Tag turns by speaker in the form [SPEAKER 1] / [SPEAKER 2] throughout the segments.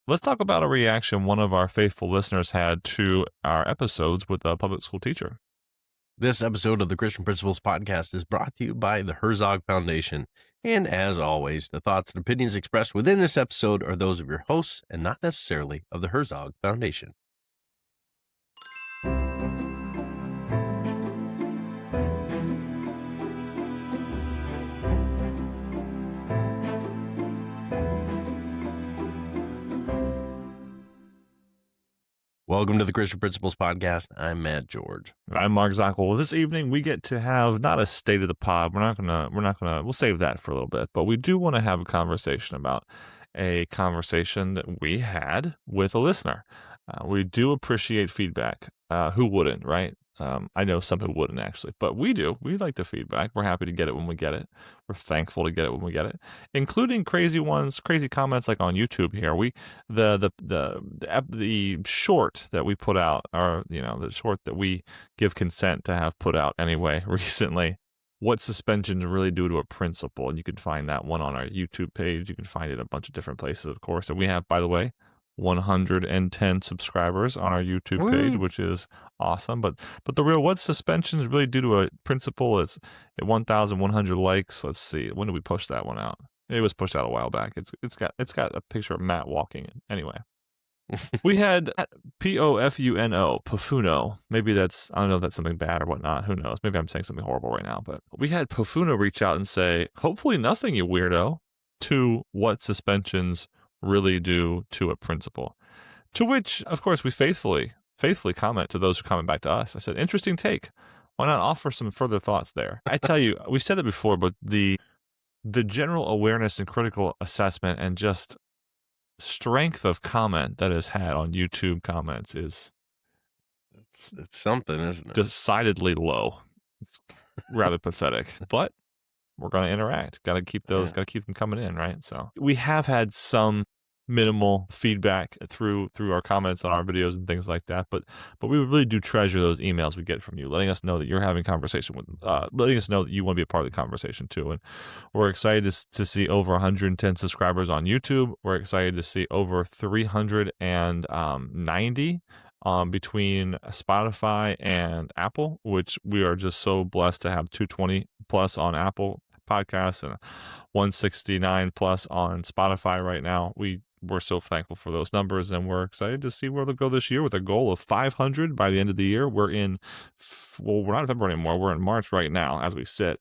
[SPEAKER 1] let's talk about a reaction one of our faithful listeners had to our episodes with a public school teacher.
[SPEAKER 2] This episode of the Christian Principles Podcast is brought to you by the Herzog Foundation. And as always, the thoughts and opinions expressed within this episode are those of your hosts and not necessarily of the Herzog Foundation. Welcome to the Christian Principles Podcast. I'm Matt George.
[SPEAKER 1] I'm Mark Zockel. Well, this evening we get to have not a state of the pod. We'll save that for a little bit, but we do want to have a conversation about a conversation that we had with a listener. We do appreciate feedback. Who wouldn't, right? I know some people wouldn't actually, but we do. We like the feedback. We're happy to get it when we get it. We're thankful to get it when we get it, including crazy comments like on YouTube here. The short that we put out, or the short that we give consent to have put out anyway recently. What suspensions really do to a principle, and you can find that one on our YouTube page. You can find it a bunch of different places, of course. And we have, by the way, 110 subscribers on our YouTube page, which is awesome. But the real what suspensions really do to a principle is at 1,100 likes. Let's see, when did we push that one out? It was pushed out a while back. It's got a picture of Matt walking. Anyway, we had Pofuno. Maybe that's, I don't know if that's something bad or whatnot. Who knows? Maybe I'm saying something horrible right now. But we had Pofuno reach out and say, "Hopefully nothing, you weirdo," to what suspensions really do to a principle. To which, of course, we faithfully comment to those who comment back to us. I said, interesting take. Why not offer some further thoughts there? I tell you, we've said it before, but the general awareness and critical assessment and just strength of comment that is had on YouTube comments is
[SPEAKER 2] it's something, isn't it?
[SPEAKER 1] Decidedly low. It's rather pathetic, but we're going to interact. Got to keep those, got to keep them coming in, right? So we have had some minimal feedback through our comments on our videos and things like that, but we really do treasure those emails we get from you, letting us know that you're having conversation with, letting us know that you want to be a part of the conversation too. And we're excited to see over 110 subscribers on YouTube. We're excited to see over 390 between Spotify and Apple, which we are just so blessed to have 220 plus on Apple Podcasts and 169 plus on Spotify right now. We're so thankful for those numbers, and we're excited to see where they'll go this year with a goal of 500 by the end of the year. We're not in February anymore. We're in March right now as we sit.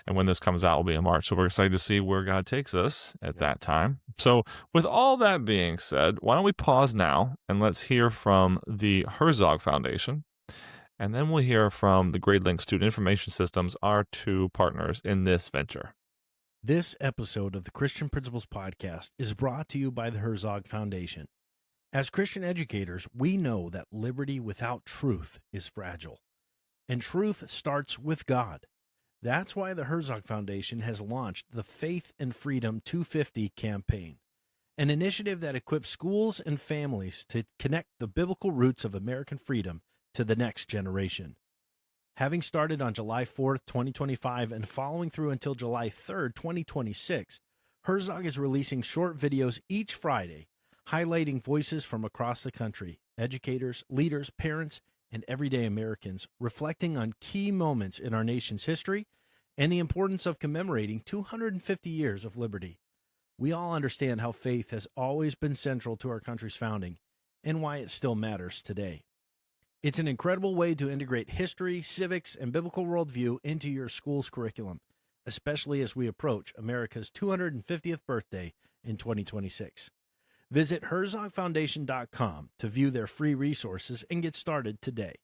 [SPEAKER 1] And when this comes out, we'll be in March. So we're excited to see where God takes us at that time. So with all that being said, why don't we pause now and let's hear from the Herzog Foundation. And then we'll hear from the GradeLink Student Information Systems, our two partners in this venture.
[SPEAKER 3] This episode of the Christian Principles Podcast is brought to you by the Herzog Foundation. As Christian educators, we know that liberty without truth is fragile, and truth starts with God. That's why the Herzog Foundation has launched the Faith and Freedom 250 campaign, an initiative that equips schools and families to connect the biblical roots of American freedom to the next generation. Having started on July 4th, 2025, and following through until July 3rd, 2026, Herzog is releasing short videos each Friday, highlighting voices from across the country, educators, leaders, parents, and everyday Americans, reflecting on key moments in our nation's history and the importance of commemorating 250 years of liberty. We all understand how faith has always been central to our country's founding and why it still matters today. It's an incredible way to integrate history, civics, and biblical worldview into your school's curriculum, especially as we approach America's 250th birthday in 2026. Visit herzogfoundation.com to view their free resources and get started today.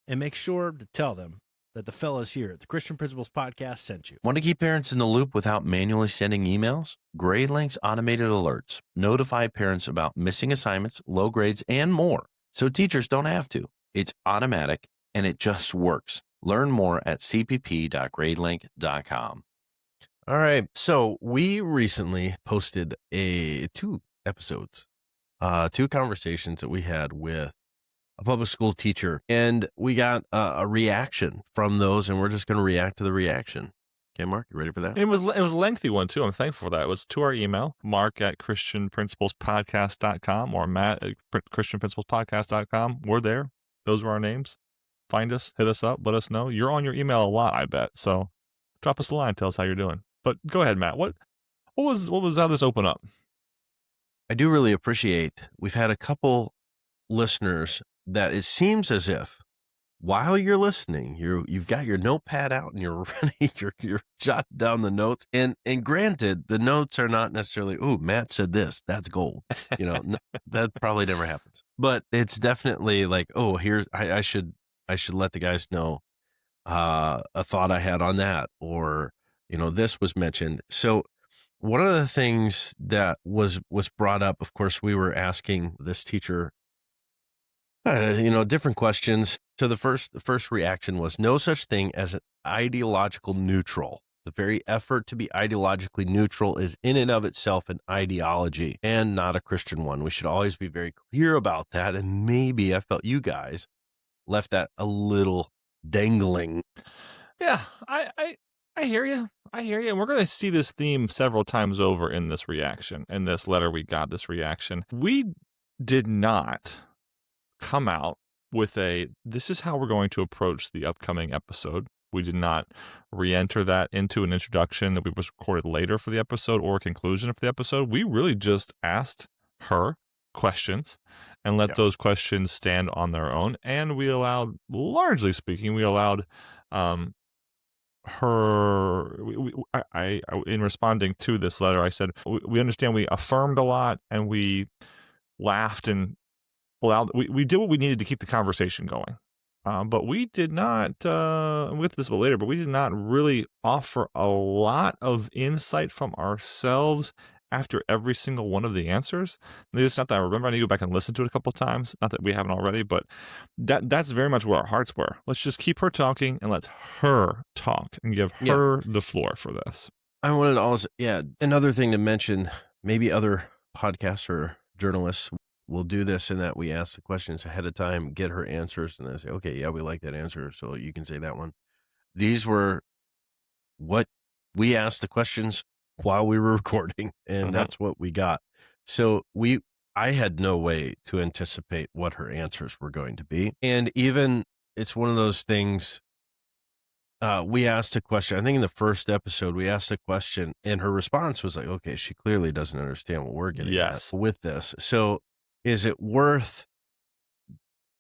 [SPEAKER 3] And make sure to tell them that the fellas here at the Christian Principles Podcast sent you.
[SPEAKER 2] Want to keep parents in the loop without manually sending emails? GradeLink's automated alerts notify parents about missing assignments, low grades, and more, so teachers don't have to. It's automatic, and it just works. Learn more at cpp.gradelink.com. All right, so we recently posted two episodes, two conversations that we had with a public school teacher, and we got a reaction from those, and we're just going to react to the reaction. Okay, Mark, you ready for that?
[SPEAKER 1] It was a lengthy one too. I'm thankful for that. It was to our email, mark@christianprinciplespodcast.com or matt@christianprinciplespodcast.com. We're there. Those are our names. Find us, hit us up, let us know. You're on your email a lot, I bet. So drop us a line, tell us how you're doing. But go ahead, Matt. What was how this open up?
[SPEAKER 2] I do really appreciate we've had a couple listeners that it seems as if while you're listening, you've got your notepad out and you're ready, you're jotting down the notes. And granted, the notes are not necessarily, "Ooh, Matt said this, that's gold." That probably never happens. But it's definitely like, "Oh, here's I should let the guys know a thought I had on that," or this was mentioned. So one of the things that was brought up, of course, we were asking this teacher different questions. So the first reaction was no such thing as an ideological neutral. The very effort to be ideologically neutral is in and of itself an ideology and not a Christian one. We should always be very clear about that. And maybe I felt you guys left that a little dangling.
[SPEAKER 1] Yeah, I hear you. I hear you. And we're going to see this theme several times over in this reaction. In this letter, we got this reaction. We did not come out with this is how we're going to approach the upcoming episode. We did not re-enter that into an introduction that was recorded later for the episode or a conclusion of the episode. We really just asked her questions and let
[SPEAKER 2] Yeah.
[SPEAKER 1] those questions stand on their own. And we allowed, largely speaking, her in responding to this letter, I said we understand we affirmed a lot and we laughed and we did what we needed to keep the conversation going. But we did not, we'll get to this a bit later, but we did not really offer a lot of insight from ourselves after every single one of the answers. It's not that I remember. I need to go back and listen to it a couple of times. Not that we haven't already, but that's very much where our hearts were. Let's just keep her talking and let her talk and give
[SPEAKER 2] Yeah.
[SPEAKER 1] her the floor for this.
[SPEAKER 2] I wanted to also, another thing to mention, maybe other podcasts or journalists will do this in that we ask the questions ahead of time, get her answers, and then say, okay, yeah, we like that answer, so you can say that one. These were what we asked the questions while we were recording, and that's what we got. So I had no way to anticipate what her answers were going to be. And even it's one of those things. We asked a question. I think in the first episode, we asked a question, and her response was like, okay, she clearly doesn't understand what we're getting
[SPEAKER 1] Yes.
[SPEAKER 2] at with this. So is it worth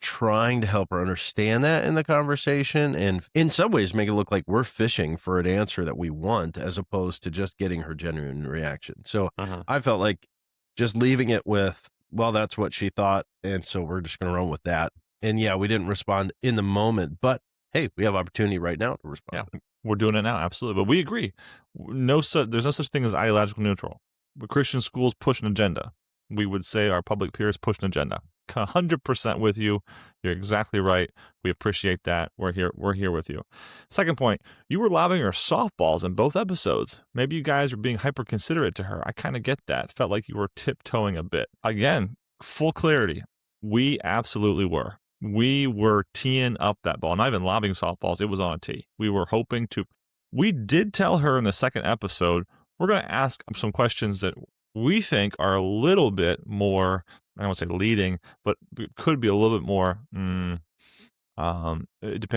[SPEAKER 2] trying to help her understand that in the conversation and in some ways make it look like we're fishing for an answer that we want as opposed to just getting her genuine reaction? So I felt like just leaving it with, well, that's what she thought, and so we're just going to run with that. And yeah, we didn't respond in the moment, but hey, we have opportunity right now to respond.
[SPEAKER 1] Yeah, we're doing it now, absolutely. But we agree. There's no such thing as ideological neutral. But Christian schools push an agenda. We would say our public peers push an agenda. 100% with you. You're exactly right. We appreciate that. We're here with you. Second point, you were lobbing her softballs in both episodes. Maybe you guys were being hyper considerate to her. I kind of get that. Felt like you were tiptoeing a bit. Again, full clarity. We absolutely were. We were teeing up that ball, not even lobbing softballs. It was on a tee. We were hoping to. We did tell her in the second episode, we're going to ask some questions that we think are a little bit more, I don't want to say leading, but could be a little bit more, depending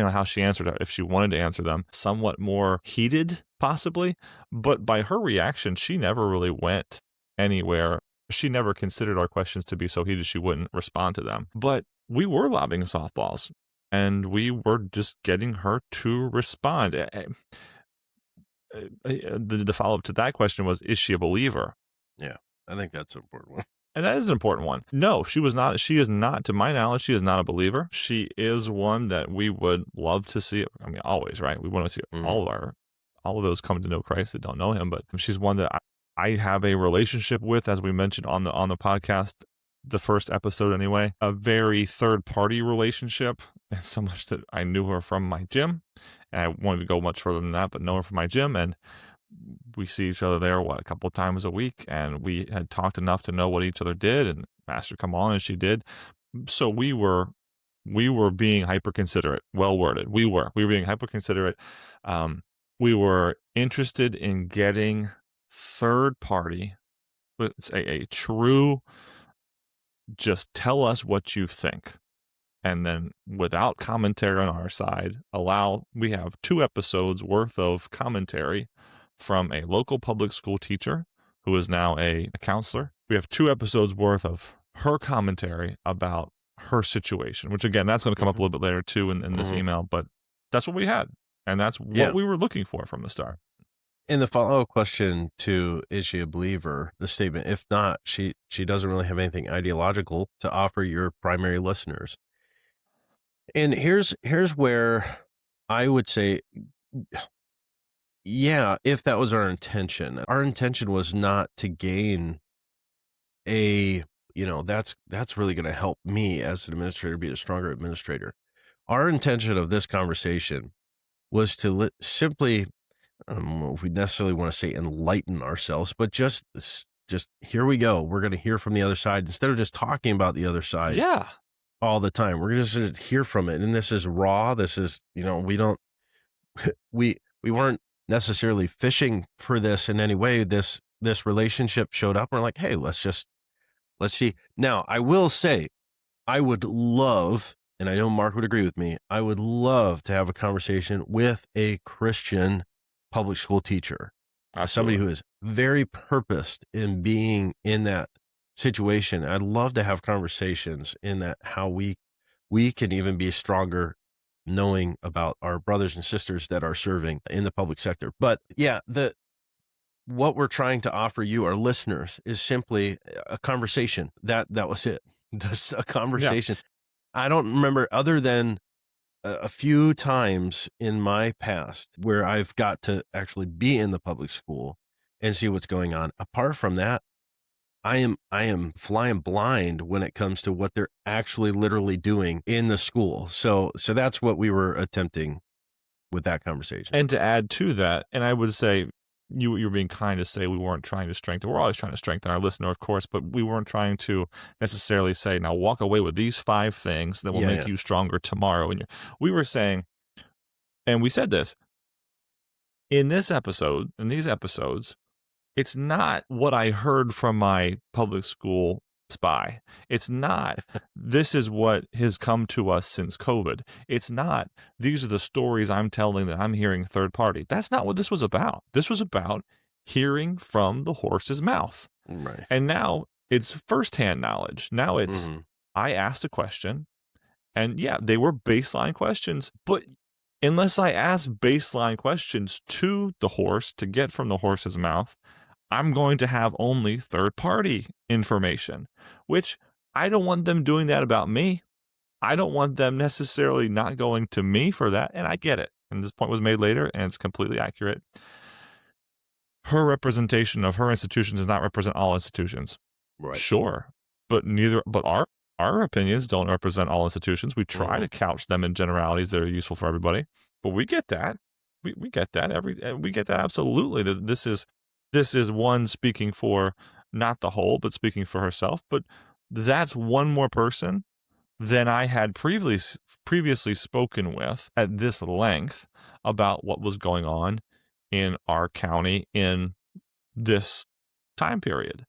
[SPEAKER 1] on how she answered it, if she wanted to answer them, somewhat more heated, possibly. But by her reaction, she never really went anywhere. She never considered our questions to be so heated she wouldn't respond to them. But we were lobbing softballs, and we were just getting her to respond. The follow-up to that question was, is she a believer?
[SPEAKER 2] Yeah, I think that's an important one.
[SPEAKER 1] And that is an important one. No, she was not. She is not, to my knowledge, she is not a believer. She is one that we would love to see. I mean, always, right? We want to see all of those come to know Christ that don't know him. But she's one that I have a relationship with, as we mentioned on the podcast, the first episode anyway, a very third-party relationship, and so much that I knew her from my gym, and I wanted to go much further than that, but know her from my gym, and we see each other there, a couple of times a week, and we had talked enough to know what each other did, and asked her to come on, and she did. So we were being hyper considerate, well worded. We were being hyper considerate. We were interested in getting third party, let's say a true, just tell us what you think. And then without commentary on our side, we have 2 episodes worth of commentary from a local public school teacher who is now a counselor. We have 2 episodes worth of her commentary about her situation, which again, that's going to come up a
[SPEAKER 2] Mhm.
[SPEAKER 1] little bit later too in this
[SPEAKER 2] Mhm.
[SPEAKER 1] email, but that's what we had. And that's
[SPEAKER 2] Yeah.
[SPEAKER 1] what we were looking for from the start.
[SPEAKER 3] And the follow-up question to is she a believer? The statement, if not, she doesn't really have anything ideological to offer your primary listeners. And here's where I would say, yeah, if that was our intention. Our intention was not to gain a, that's really going to help me as an administrator be a stronger administrator. Our intention of this conversation was to simply, I don't know if we necessarily want to say enlighten ourselves, but just here we go. We're going to hear from the other side instead of just talking about the other side
[SPEAKER 1] Yeah.
[SPEAKER 3] all the time. We're just going to hear from it. And this is raw. This is, we don't, we weren't necessarily fishing for this in any way. This relationship showed up. And we're like, hey, let's see. Now, I will say, I would love, and I know Mark would agree with me, I would love to have a conversation with a Christian public school teacher, somebody
[SPEAKER 1] Absolutely.
[SPEAKER 3] who is very purposed in being in that situation. I'd love to have conversations in that how we can even be stronger knowing about our brothers and sisters that are serving in the public sector. But yeah, what we're trying to offer you, our listeners, is simply a conversation. That was it. Just a
[SPEAKER 1] Yeah.
[SPEAKER 3] conversation. I don't remember other than a few times in my past where I've got to actually be in the public school and see what's going on. Apart from that, I am flying blind when it comes to what they're actually literally doing in the school. So that's what we were attempting with that conversation.
[SPEAKER 1] And to add to that, and I would say you're being kind to say we weren't trying to strengthen. We're always trying to strengthen our listener, of course, but we weren't trying to necessarily say, now walk away with these 5 things that will
[SPEAKER 3] Yeah,
[SPEAKER 1] make
[SPEAKER 3] yeah.
[SPEAKER 1] you stronger tomorrow. And we were saying, and we said this in these episodes, it's not what I heard from my public school spy. It's not, this is what has come to us since COVID. It's not, these are the stories I'm telling that I'm hearing third party. That's not what this was about. This was about hearing from the horse's mouth.
[SPEAKER 3] Right.
[SPEAKER 1] And now it's firsthand knowledge. Now it's,
[SPEAKER 3] Mhm.
[SPEAKER 1] I asked a question, and yeah, they were baseline questions, but unless I ask baseline questions to the horse to get from the horse's mouth, I'm going to have only third party information, which I don't want them doing that about me. I don't want them necessarily not going to me for that. And I get it. And this point was made later, and it's completely accurate. Her representation of her institution does not represent all institutions.
[SPEAKER 3] Right.
[SPEAKER 1] Sure. But our opinions don't represent all institutions. We try to
[SPEAKER 3] Mhm.
[SPEAKER 1] couch them in generalities that are useful for everybody. But we get that. We get that we get that absolutely. That this is one speaking for not the whole, but speaking for herself. But that's one more person than I had previously spoken with at this length about what was going on in our county in this time period,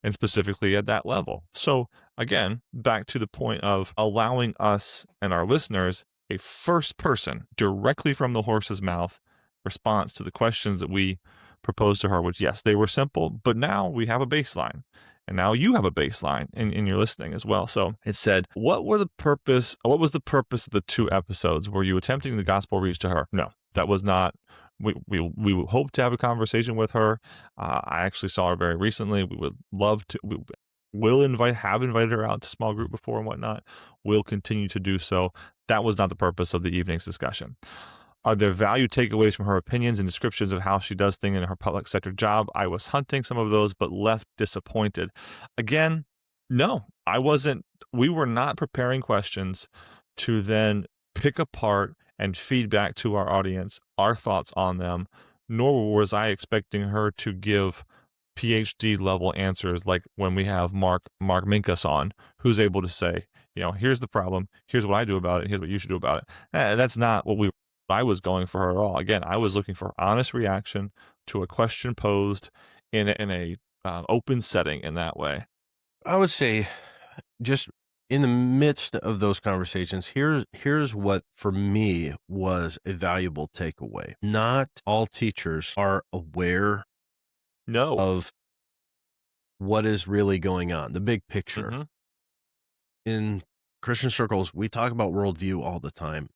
[SPEAKER 1] and specifically at that level. So again, back to the point of allowing us and our listeners a first person directly from the horse's mouth response to the questions that we proposed to her, which yes, they were simple, but now we have a baseline. And now you have a baseline in your listening as well. So it said, what was the purpose of the 2 episodes? Were you attempting the gospel reach to her? No, that was not. We hope to have a conversation with her. I actually saw her very recently. We would love to. Have invited her out to small group before and whatnot. We'll continue to do so. That was not the purpose of the evening's discussion. Are there value takeaways from her opinions and descriptions of how she does things in her public sector job? I was hunting some of those, but left disappointed. Again, no, I wasn't. We were not preparing questions to then pick apart and feedback to our audience our thoughts on them, nor was I expecting her to give PhD level answers like when we have Mark Minkus on, who's able to say, here's the problem, here's what I do about it, here's what you should do about it. That's not what we I was going for her at all. Again, I was looking for honest reaction to a question posed in a open setting in that way.
[SPEAKER 2] I would say just in the midst of those conversations, here's what for me was a valuable takeaway. Not all teachers are aware
[SPEAKER 1] No.
[SPEAKER 2] of what is really going on, the big picture.
[SPEAKER 1] Mhm.
[SPEAKER 2] In Christian circles, we talk about worldview all the time.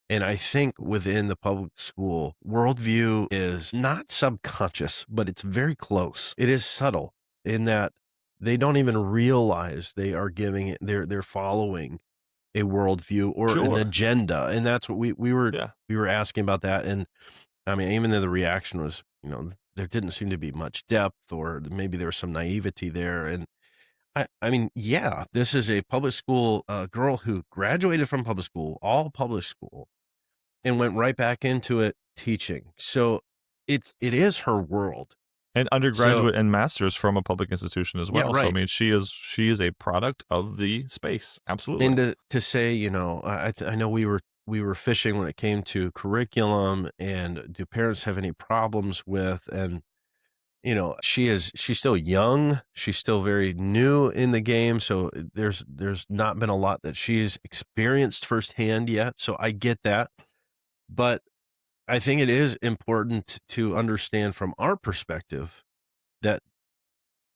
[SPEAKER 2] And I think within the public school, worldview is not subconscious, but it's very close. It is subtle in that they don't even realize they are giving it, they're following a worldview or an
[SPEAKER 1] Sure.
[SPEAKER 2] agenda. And that's what
[SPEAKER 1] Yeah.
[SPEAKER 2] we were asking about that. And I mean, even though the reaction was, there didn't seem to be much depth, or maybe there was some naivety there. And I mean, yeah, this is a public school girl who graduated from public school, all public school, and went right back into it teaching. So it is her world.
[SPEAKER 1] And
[SPEAKER 2] So
[SPEAKER 1] undergraduate and masters from a public institution as
[SPEAKER 2] yeah,
[SPEAKER 1] well. So, I
[SPEAKER 2] right.
[SPEAKER 1] mean, she is a product of the space. Absolutely.
[SPEAKER 2] And to say, I know we were fishing when it came to curriculum and do parents have any problems with, and she's still young, she's still very new in the game, so there's not been a lot that she's experienced firsthand yet. So I get that. But I think it is important to understand from our perspective that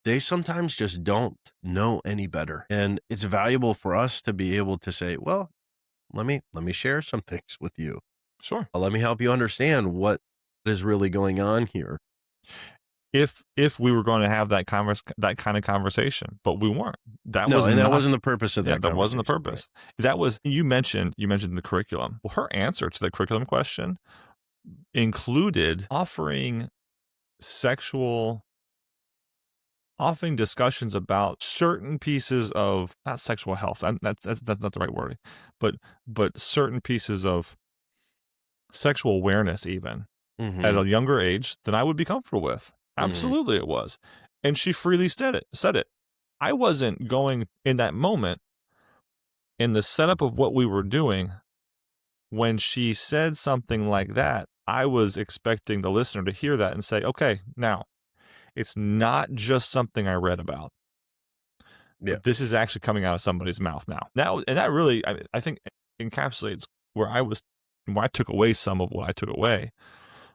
[SPEAKER 2] they sometimes just don't know any better. And it's valuable for us to be able to say, well, let me share some things with you.
[SPEAKER 1] Sure.
[SPEAKER 2] Let me help you understand what is really going on here.
[SPEAKER 1] If we were going to have that kind of conversation, but we weren't. That
[SPEAKER 2] No,
[SPEAKER 1] was
[SPEAKER 2] and that
[SPEAKER 1] not
[SPEAKER 2] wasn't the purpose of
[SPEAKER 1] Yeah,
[SPEAKER 2] that
[SPEAKER 1] that wasn't the
[SPEAKER 2] conversation, right?
[SPEAKER 1] purpose. That was you mentioned the curriculum. Well, her answer to the curriculum question included sexual offering discussions about certain pieces of not sexual health, that's not the right wording, but certain pieces of sexual awareness even at
[SPEAKER 2] Mhm,
[SPEAKER 1] a younger age than I would be comfortable with.
[SPEAKER 2] mhm,
[SPEAKER 1] Absolutely it was. And she freely said it. I wasn't going in that moment in the setup of what we were doing. When she said something like that, I was expecting the listener to hear that and say, "Okay, now, it's not just something I read about,
[SPEAKER 2] yeah,
[SPEAKER 1] but this is actually coming out of somebody's mouth now." And that really, I think, encapsulates where I took away some of what I took away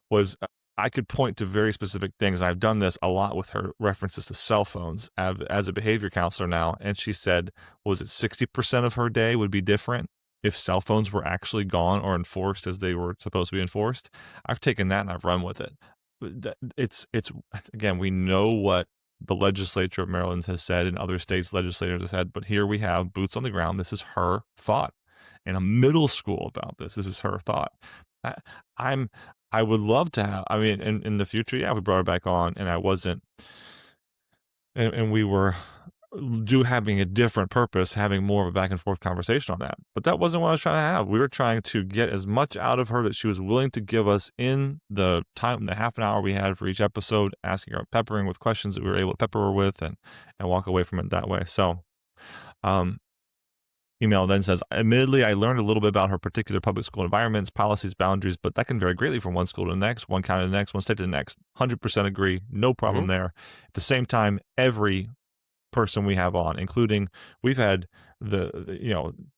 [SPEAKER 1] was, I could point to very specific things. I've done this a lot with her references to cell phones as a behavior counselor now, and she said, was it 60% of her day would be different if cell phones were actually gone or enforced as they were supposed to be enforced? I've taken that and I've run with it. It's again, we know what the legislature of Maryland has said and other states' legislators have said, but here we have boots on the ground. This is her thought in a middle school about this. This is her thought. I, I'm I would love to have, I mean, in the future, yeah, we brought her back on and I wasn't, and we were having a different purpose, having more of a back and forth conversation on that. But that wasn't what I was trying to have. We were trying to get as much out of her that she was willing to give us in the time, the half an hour we had for each episode, asking her, peppering with questions that we were able to pepper her with, and walk away from it that way. So, um, email then says, admittedly, I learned a little bit about her particular public school environments, policies, boundaries, but that can vary greatly from one school to the next, one county to the next, one state to the next. 100% agree. No problem
[SPEAKER 2] mhm,
[SPEAKER 1] there. At the same time, every person we have on, including we've had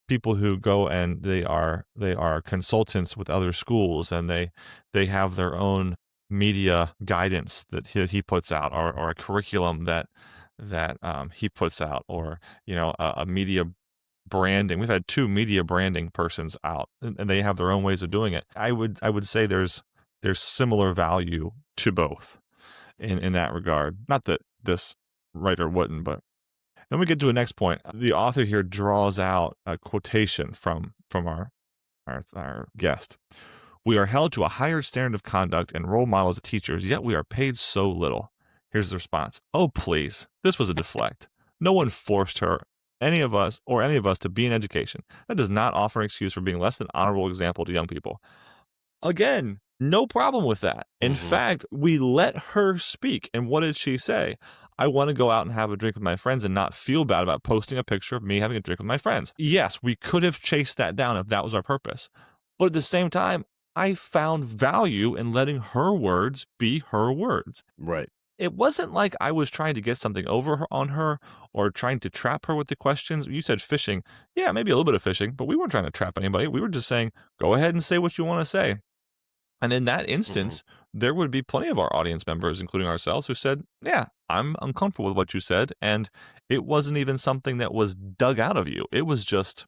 [SPEAKER 1] people who go and they are consultants with other schools, and they have their own media guidance that he puts out, or a curriculum that he puts out, or a media branding. We've had 2 media branding persons out, and they have their own ways of doing it. I would say there's similar value to both in that regard. Not that this writer wouldn't, but then we get to a next point. The author here draws out a quotation from our guest. We are held to a higher standard of conduct and role model as teachers, yet we are paid so little. Here's the response. Oh, please. This was a deflect. No one forced any of us, to be in education. That does not offer an excuse for being less than honorable example to young people. Again, no problem with that. In
[SPEAKER 2] mhm.
[SPEAKER 1] fact, we let her speak. And what did she say? I want to go out and have a drink with my friends and not feel bad about posting a picture of me having a drink with my friends. Yes, we could have chased that down if that was our purpose. But at the same time, I found value in letting her words be her words.
[SPEAKER 2] Right.
[SPEAKER 1] It wasn't like I was trying to get something over on her or trying to trap her with the questions. You said fishing. Yeah, maybe a little bit of fishing, but we weren't trying to trap anybody. We were just saying, go ahead and say what you want to say. And in that
[SPEAKER 2] Mhm.
[SPEAKER 1] instance, there would be plenty of our audience members, including ourselves, who said, yeah, I'm uncomfortable with what you said. And it wasn't even something that was dug out of you. It was just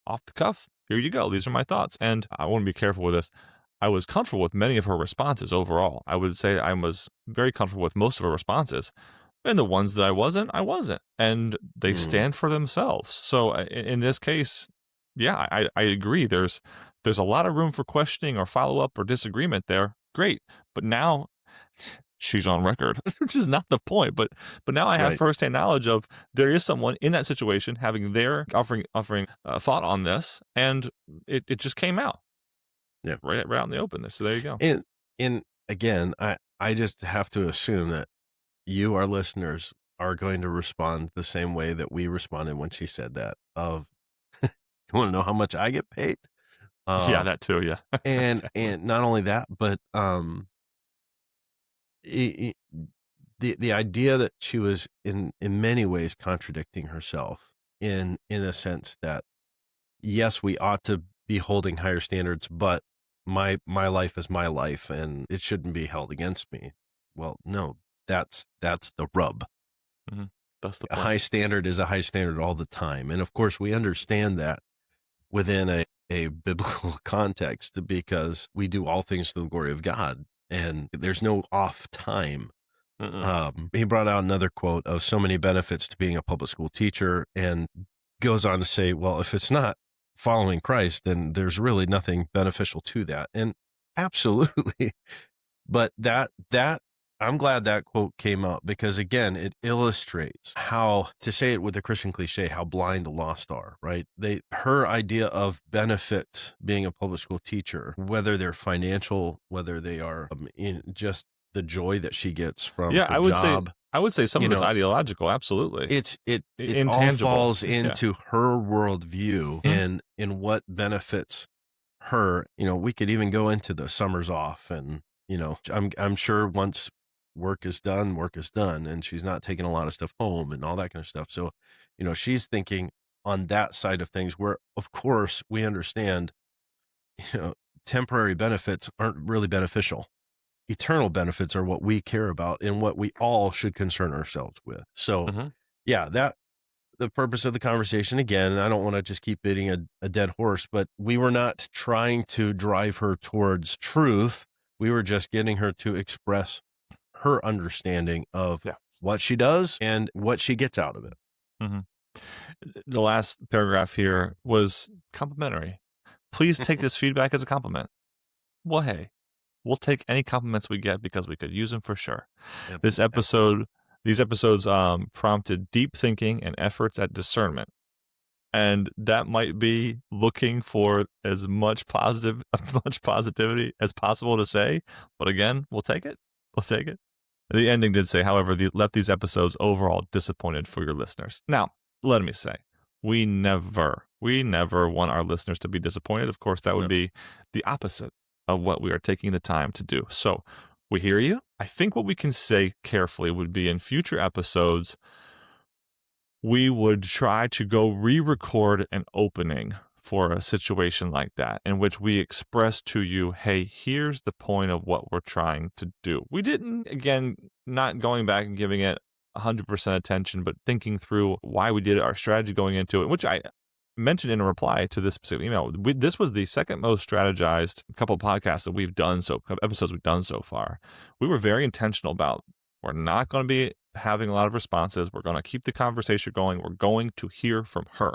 [SPEAKER 1] off the cuff. Here you go. These are my thoughts. And I want to be careful with this. I was comfortable with many of her responses overall. I would say I was very comfortable with most of her responses. And the ones that I wasn't, I wasn't. And they
[SPEAKER 2] Mhm.
[SPEAKER 1] stand for themselves. So in this case, yeah, I agree. There's a lot of room for questioning or follow up or disagreement there. Great. But now she's on record, which is not the point. But now I have
[SPEAKER 2] Right.
[SPEAKER 1] firsthand knowledge of there is someone in that situation having their offering thought on this, and it just came out
[SPEAKER 2] Yeah.
[SPEAKER 1] right out in the open. So there you go.
[SPEAKER 2] And and again, I just have to assume that you, our listeners, are going to respond the same way that we responded when she said that of, "You wanna know how much I get paid?"
[SPEAKER 1] Yeah,
[SPEAKER 2] Uh,
[SPEAKER 1] that too. Yeah, exactly.
[SPEAKER 2] and not only that, but, I the idea that she was in many ways contradicting herself in a sense that, yes, we ought to be holding higher standards, but my life is my life, and it shouldn't be held against me. Well, no, that's the rub.
[SPEAKER 1] hmm That's the
[SPEAKER 2] A
[SPEAKER 1] point.
[SPEAKER 2] high standard is a high standard all the time, and of course, we understand that within a biblical context because we do all things to the glory of God, and there's no off time.
[SPEAKER 1] Mm-mm.
[SPEAKER 2] He brought out another quote of so many benefits to being a public school teacher and goes on to say, well, if it's not following Christ, then there's really nothing beneficial to that. And absolutely. But that I'm glad that quote came out because again, it illustrates how to say it with a Christian cliche, how blind the lost are, right? Her idea of benefit being a public school teacher, whether they're financial, whether they are in just the joy that she gets from
[SPEAKER 1] Yeah,
[SPEAKER 2] her job,
[SPEAKER 1] I would say some
[SPEAKER 2] you
[SPEAKER 1] of it's
[SPEAKER 2] know,
[SPEAKER 1] ideological. Absolutely,
[SPEAKER 2] it all
[SPEAKER 1] intangible.
[SPEAKER 2] falls
[SPEAKER 1] Yeah.
[SPEAKER 2] into her worldview
[SPEAKER 1] Mhm.
[SPEAKER 2] and in what benefits her. We could even go into the summers off and, I'm sure once work is done, and she's not taking a lot of stuff home and all that kind of stuff. So, she's thinking on that side of things where, of course, we understand, you know, temporary benefits aren't really beneficial. Eternal benefits are what we care about and what we all should concern ourselves with. So,
[SPEAKER 1] Mhm.
[SPEAKER 2] yeah, that the purpose of the conversation again, I don't want to just keep beating a dead horse, but we were not trying to drive her towards truth. We were just getting her to express her understanding of
[SPEAKER 1] Yeah.
[SPEAKER 2] what she does and what she gets out of it.
[SPEAKER 1] Mhm. The last paragraph here was complimentary. Please take this feedback as a compliment. Well, hey, we'll take any compliments we get because we could use them for sure. This
[SPEAKER 2] Absolutely.
[SPEAKER 1] episode, these episodes prompted deep thinking and efforts at discernment. And that might be looking for as much much positivity as possible to say. But again, we'll take it. We'll take it. The ending did say, however, left these episodes overall disappointed for your listeners. Now, let me say, we never want our listeners to be disappointed. Of course, that would
[SPEAKER 2] No.
[SPEAKER 1] be the opposite of what we are taking the time to do. So we hear you. I think what we can say carefully would be in future episodes, we would try to go re-record an opening for a situation like that in which we express to you, hey, here's the point of what we're trying to do. We didn't, again, not going back and giving it 100% attention, but thinking through why we did it, our strategy going into it, which I mentioned in a reply to this specific email. This was the second most strategized couple of podcasts that we've done, episodes we've done so far. We were very intentional about we're not going to be having a lot of responses. We're going to keep the conversation going. We're going to hear from her.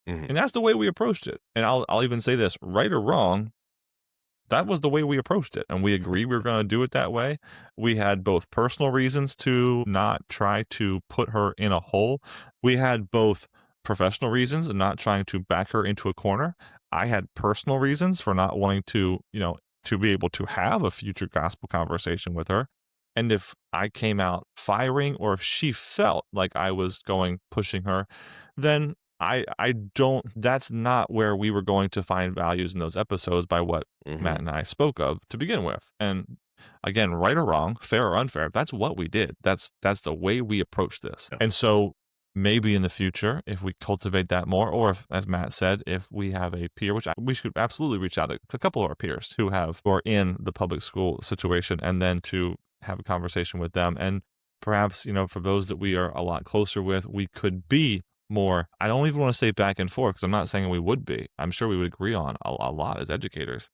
[SPEAKER 2] Mhm.
[SPEAKER 1] And that's the way we approached it. And I'll even say this, right or wrong, that was the way we approached it. And we agree we were going to do it that way. We had both personal reasons to not try to put her in a hole. We had both professional reasons and not trying to back her into a corner. I had personal reasons for not wanting to, to be able to have a future gospel conversation with her. And if I came out firing or if she felt like I was pushing her, then I don't that's not where we were going to find values in those episodes by what Matt and I spoke of to begin with. And again, right or wrong, fair or unfair, that's what we did. That's the way we approached this.
[SPEAKER 2] Yeah.
[SPEAKER 1] And so maybe in the future, if we cultivate that more, or if, as Matt said, if we have a peer, which we should absolutely reach out to a couple of our peers who are in the public school situation, and then to have a conversation with them. And perhaps, for those that we are a lot closer with, we could be more, I don't even want to say back and forth, because I'm not saying we would be. I'm sure we would agree on a lot as educators.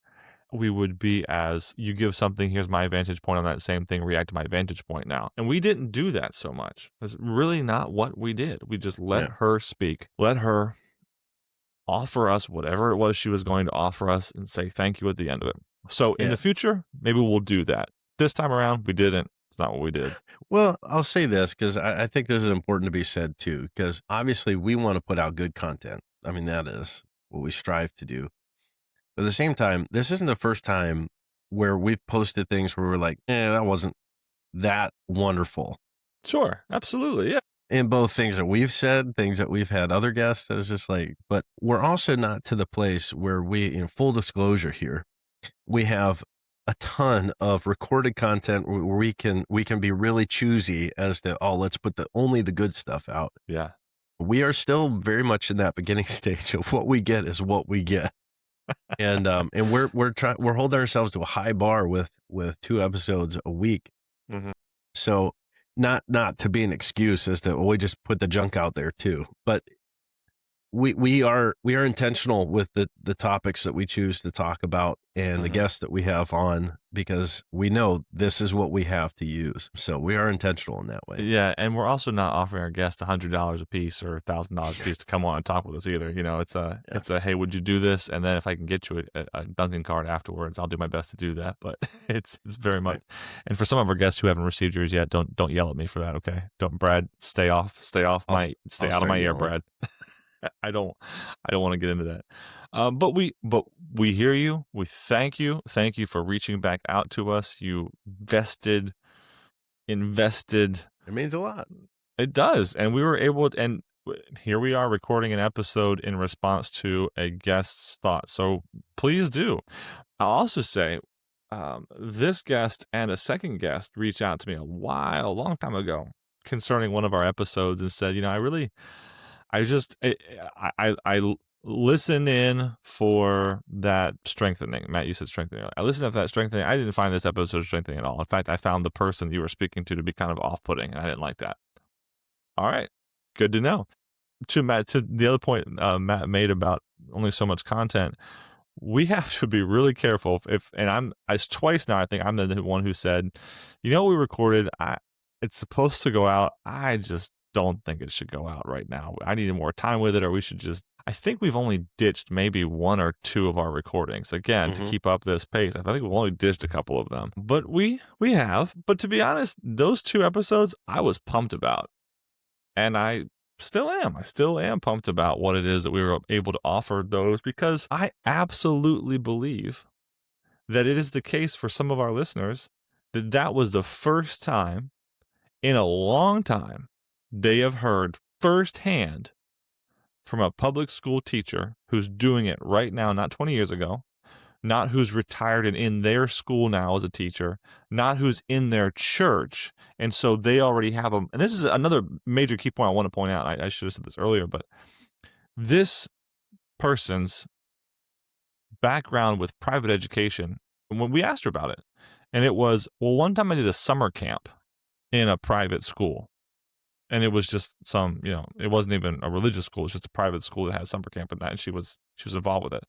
[SPEAKER 1] We would be as, you give something, here's my vantage point on that same thing, react to my vantage point now. And we didn't do that so much. It's really not what we did. We just let her speak, let her offer us whatever it was she was going to offer us, and say thank you at the end of it. So in the future, maybe we'll do that. This time around, we didn't. It's not what we did.
[SPEAKER 2] Well, I'll say this because I think this is important to be said too, because obviously we want to put out good content. I mean, that is what we strive to do. But at the same time, this isn't the first time where we've posted things where we're like, that wasn't that wonderful.
[SPEAKER 1] Sure. Absolutely. Yeah.
[SPEAKER 2] In both things that we've said, things that we've had other guests, that is just like, but we're also not to the place where we, in full disclosure here, we have a ton of recorded content where we can be really choosy as to, let's put only the good stuff out.
[SPEAKER 1] Yeah.
[SPEAKER 2] We are still very much in that beginning stage of what we get is what we get. And we're holding ourselves to a high bar with 2 episodes a week.
[SPEAKER 1] Mm-hmm.
[SPEAKER 2] So not to be an excuse as to, we just put the junk out there too, but we are intentional with the topics that we choose to talk about and the guests that we have on, because we know this is what we have to use. So we are intentional in that way.
[SPEAKER 1] Yeah, and we're also not offering our guests $100 a piece or $1,000 a piece to come on and talk with us either. It's a hey, would you do this? And then if I can get you a Dunkin' card afterwards, I'll do my best to do that. But it's very much. Right. And for some of our guests who haven't received yours yet, don't yell at me for that. Okay, don't, Brad. Stay out of my ear, Brad. I don't want to get into that. But we hear you. We thank you. Thank you for reaching back out to us. You invested.
[SPEAKER 2] It means a lot.
[SPEAKER 1] It does. And we were able to, and here we are recording an episode in response to a guest's thoughts. So please do. I'll also say, this guest and a second guest reached out to me a long time ago concerning one of our episodes and said, I listen in for that strengthening. Matt, you said strengthening. I listened to that strengthening. I didn't find this episode strengthening at all. In fact, I found the person you were speaking to be kind of off-putting, and I didn't like that. All right, good to know. To the other point Matt made about only so much content, we have to be really careful. It's twice now, I think I'm the one who said, we recorded. It's supposed to go out. I just don't think it should go out right now. I need more time with it, or we should just, I think we've only ditched maybe 1 or 2 of our recordings, again, to keep up this pace. I think we've only ditched a couple of them, but we have. But to be honest, those 2 episodes I was pumped about, and I still am pumped about what it is that we were able to offer those, because I absolutely believe that it is the case for some of our listeners that was the first time in a long time they have heard firsthand from a public school teacher who's doing it right now, not 20 years ago, not who's retired and in their school now as a teacher, not who's in their church. And so they already have them. And this is another major key point I want to point out. I should have said this earlier, but this person's background with private education, when we asked her about it, and it was, well, one time I did a summer camp in a private school. And it was just it wasn't even a religious school. It's just a private school that had summer camp and that. And she was involved with it.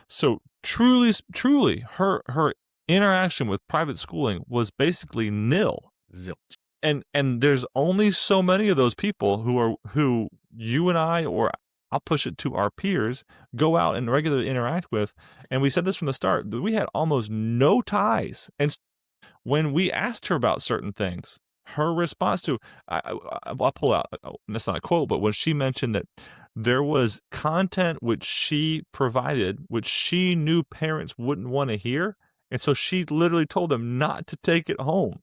[SPEAKER 1] So truly, her interaction with private schooling was basically nil.
[SPEAKER 2] Zilch.
[SPEAKER 1] And there's only so many of those people who you and I, or I'll push it to our peers, go out and regularly interact with. And we said this from the start, that we had almost no ties. And when we asked her about certain things, her response to, I'll pull out, that's not a quote, but when she mentioned that there was content which she provided, which she knew parents wouldn't want to hear, and so she literally told them not to take it home.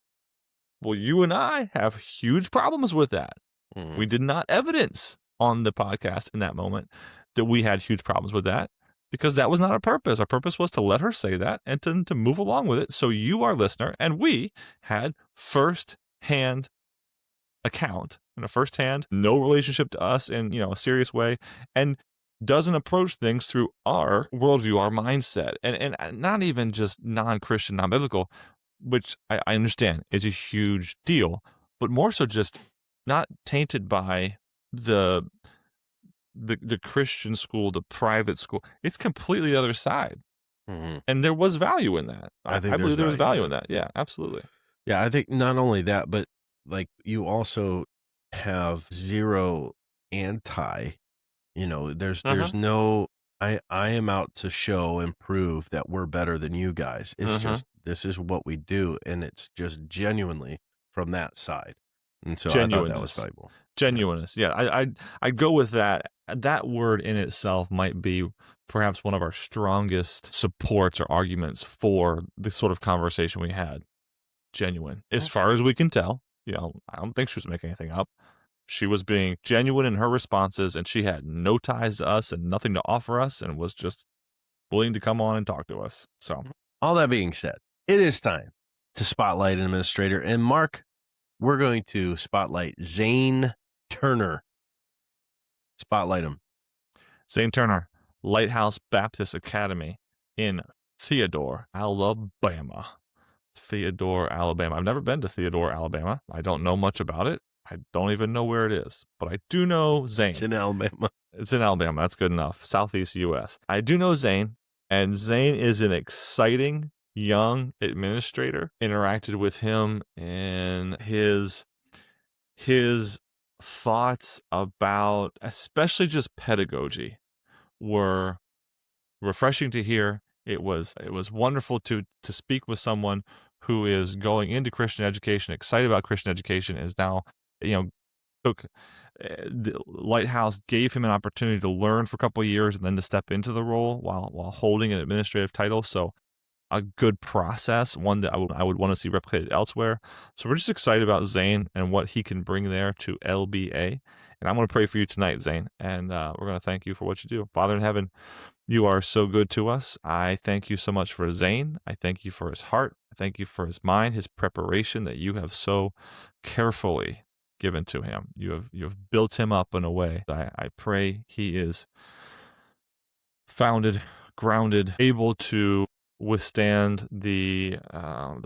[SPEAKER 1] Well, you and I have huge problems with that. We did not evidence on the podcast in that moment that we had huge problems with that, because that was not our purpose. Our purpose was to let her say that and to move along with it. So you, our listener, and we had first-hand account and a first-hand, no relationship to us in, a serious way, and doesn't approach things through our worldview, our mindset, and not even just non-Christian, non-biblical, which I understand is a huge deal, but more so just not tainted by the Christian school, the private school. It's completely the other side.
[SPEAKER 2] Mhm.
[SPEAKER 1] And there was value in that.
[SPEAKER 2] I think
[SPEAKER 1] I
[SPEAKER 2] there's
[SPEAKER 1] believe there was
[SPEAKER 2] value
[SPEAKER 1] value
[SPEAKER 2] in
[SPEAKER 1] in that. Yeah, absolutely.
[SPEAKER 2] Yeah, I think not only that, but like you also have zero anti,
[SPEAKER 1] Uh-huh.
[SPEAKER 2] there's no I am out to show and prove that we're better than you guys. It's
[SPEAKER 1] Uh-huh.
[SPEAKER 2] just this is what we do, and it's just genuinely from that side. And so I thought that was
[SPEAKER 1] Genuineness.
[SPEAKER 2] valuable.
[SPEAKER 1] Genuineness. Yeah, I'd go with that. That word in itself might be perhaps one of our strongest supports or arguments for the sort of conversation we had. Genuine. As far as we can tell, I don't think she was making anything up. She was being genuine in her responses, and she had no ties to us and nothing to offer us and was just willing to come on and talk to us. So,
[SPEAKER 2] All that being said, it is time to spotlight an administrator. And Mark, we're going to spotlight Zane Turner. Spotlight him.
[SPEAKER 1] Zane Turner, Lighthouse Baptist Academy in Theodore, Alabama. Theodore, Alabama. I've never been to Theodore, Alabama. I don't know much about it. I don't even know where it is, but I do know Zane.
[SPEAKER 2] It's in Alabama.
[SPEAKER 1] It's in Alabama. That's good enough. Southeast U.S. I do know Zane, and Zane is an exciting young administrator. Interacted with him and his thoughts about especially just pedagogy were refreshing to hear. It was wonderful to speak with someone who is going into Christian education, excited about Christian education, is now, took the Lighthouse gave him an opportunity to learn for a couple of years and then to step into the role while holding an administrative title. So a good process, one that I would want to see replicated elsewhere. So we're just excited about Zane and what he can bring there to LBA. And I'm going to pray for you tonight, Zane, and we're going to thank you for what you do. Father in heaven, you are so good to us. I thank you so much for Zane. I thank you for his heart. I thank you for his mind, his preparation that you have so carefully given to him. You have built him up in a way that I pray he is founded, grounded, able to withstand the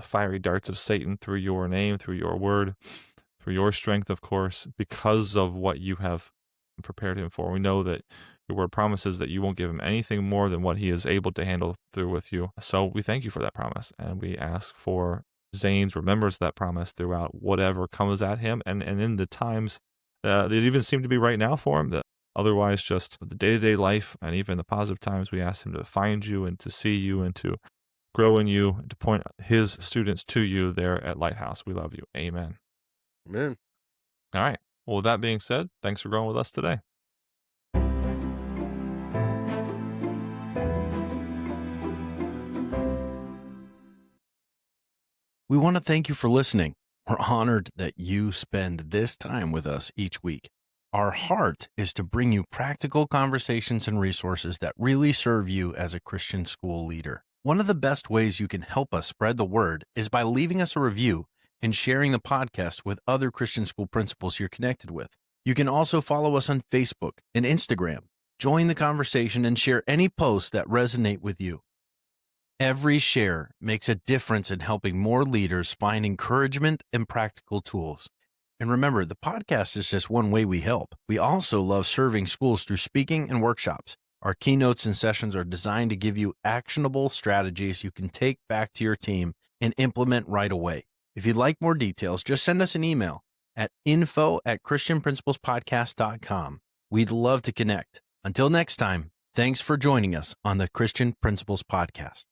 [SPEAKER 1] fiery darts of Satan through your name, through your word, through your strength, of course, because of what you have prepared him for. We know that your word promises that you won't give him anything more than what he is able to handle through with you. So we thank you for that promise, and we ask for Zane's remembrance of that promise throughout whatever comes at him, and in the times that even seem to be right now for him, that otherwise just the day-to-day life and even the positive times, we ask him to find you and to see you and to grow in you and to point his students to you there at Lighthouse. We love you. Amen.
[SPEAKER 2] Amen.
[SPEAKER 1] All right. Well, with that being said, thanks for growing with us today.
[SPEAKER 3] We want to thank you for listening. We're honored that you spend this time with us each week. Our heart is to bring you practical conversations and resources that really serve you as a Christian school leader. One of the best ways you can help us spread the word is by leaving us a review and sharing the podcast with other Christian school principals you're connected with. You can also follow us on Facebook and Instagram. Join the conversation and share any posts that resonate with you. Every share makes a difference in helping more leaders find encouragement and practical tools. And remember, the podcast is just one way we help. We also love serving schools through speaking and workshops. Our keynotes and sessions are designed to give you actionable strategies you can take back to your team and implement right away. If you'd like more details, just send us an email at info@christianprinciplespodcast.com. We'd love to connect. Until next time, thanks for joining us on the Christian Principles Podcast.